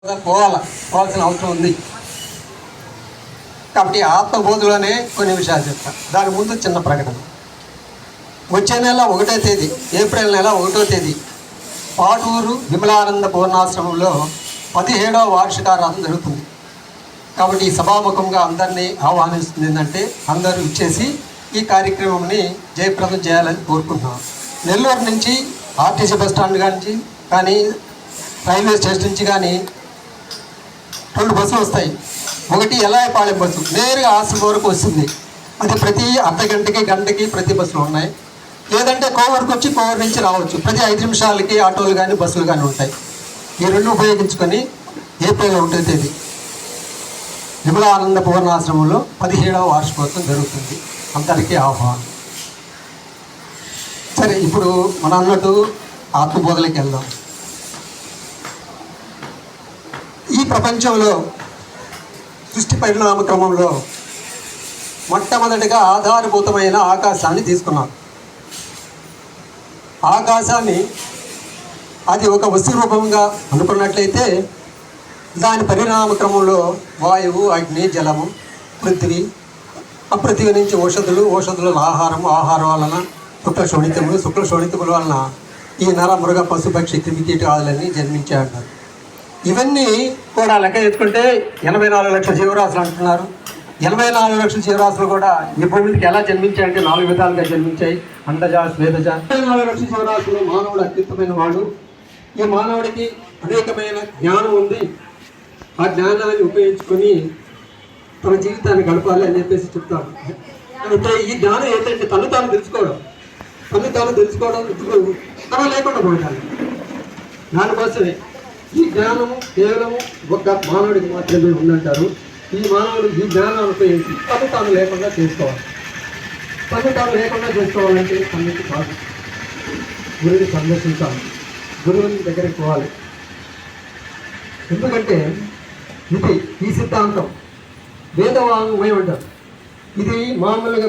పోవాల్సిన అవసరం ఉంది. కాబట్టి ఆత్మబోధలోనే కొన్ని విషయాలు చెప్తాను. దాని ముందు చిన్న ప్రకటన. వచ్చే నెల 1వ తేదీ, ఏప్రిల్ నెల 1వ తేదీ పాటూరు విమలానంద పూర్ణాశ్రమంలో 17వ వార్షికారాధన జరుగుతుంది. కాబట్టి ఈ సభాముఖంగా అందరినీ ఆహ్వానిస్తుంది ఏంటంటే అందరూ ఇచ్చేసి ఈ కార్యక్రమంని జయప్రదం చేయాలని కోరుకుంటున్నాం. నెల్లూరు నుంచి ఆర్టీసీ బస్ స్టాండ్ నుంచి కానీ రైల్వే స్టేషన్ నుంచి కానీ 2 బస్సులు వస్తాయి. ఒకటి ఎల్లాయపాలెం బస్సు నేరుగా హాస్టల్ వరకు వస్తుంది. అది ప్రతి అర్ధ గంటకి ప్రతి బస్సులు ఉన్నాయి. లేదంటే కోవూరుకు వచ్చి కోవూరు నుంచి రావచ్చు. ప్రతి 5 నిమిషాలకి ఆటోలు కానీ బస్సులు కానీ ఉంటాయి. ఈ 2 ఉపయోగించుకొని ఏప్రిల్ 1వ తేదీ విమలానంద పూర్ణాశ్రమంలో 17వ వార్షికోత్సవం జరుగుతుంది. అందరికీ ఆహ్వానం. సరే, ఇప్పుడు మనం అన్నట్టు ఆత్మబోధలకి వెళ్దాం. ఈ ప్రపంచంలో సృష్టి పరిణామ క్రమంలో మొట్టమొదటిగా ఆధారభూతమైన ఆకాశాన్ని తీసుకున్నాం. ఆకాశాన్ని అది ఒక వస్తు రూపంగా అనుకున్నట్లయితే దాని పరిణామ క్రమంలో వాయువు, అగ్ని, జలము, పృథివీ, ఆ పృథివీ నుంచి ఔషధుల ఆహారం వలన శుక్ల శోణితముల వలన ఈ నర, మృగ, పశు, పక్షి, క్రిమికీటకాదులన్నీ జన్మించాయంటారు. ఇవన్నీ కూడా లెక్క ఎత్తుకుంటే 84 లక్షల జీవరాశులు అంటున్నారు. 84 లక్షల జీవరాశులు కూడా ఈ భూమికి ఎలా జన్మించాయంటే 4 విధాలుగా జన్మించాయి. అండజ, స్వేదజ. 84 లక్షల జీవరాశులు మానవుడు అత్యుత్తమైన వాడు. ఈ మానవుడికి అనేకమైన జ్ఞానం ఉంది. ఆ జ్ఞానాన్ని ఉపయోగించుకొని తన జీవితాన్ని గడపాలి అని చెప్పేసి చెప్తాడు. అంటే ఈ జ్ఞానం ఏంటంటే తను తాను తెలుసుకోవడం తన లేకుండా పోవటానికి. దానికోసమే ఈ జ్ఞానము కేవలము ఒక మానవుడికి మాత్రమే ఉందంటారు. ఈ మానవుడు ఈ జ్ఞానాన్ని ఉపయోగించి తను తాను లేకుండా చేసుకోవాలి. చేసుకోవాలంటే తనకి కాదు, గురువుని సందర్శించాలి, గురువుని దగ్గరికి పోవాలి. ఎందుకంటే ఇది ఈ సిద్ధాంతం వేదవాంగ్మయం అంటారు. ఇది మామూలుగా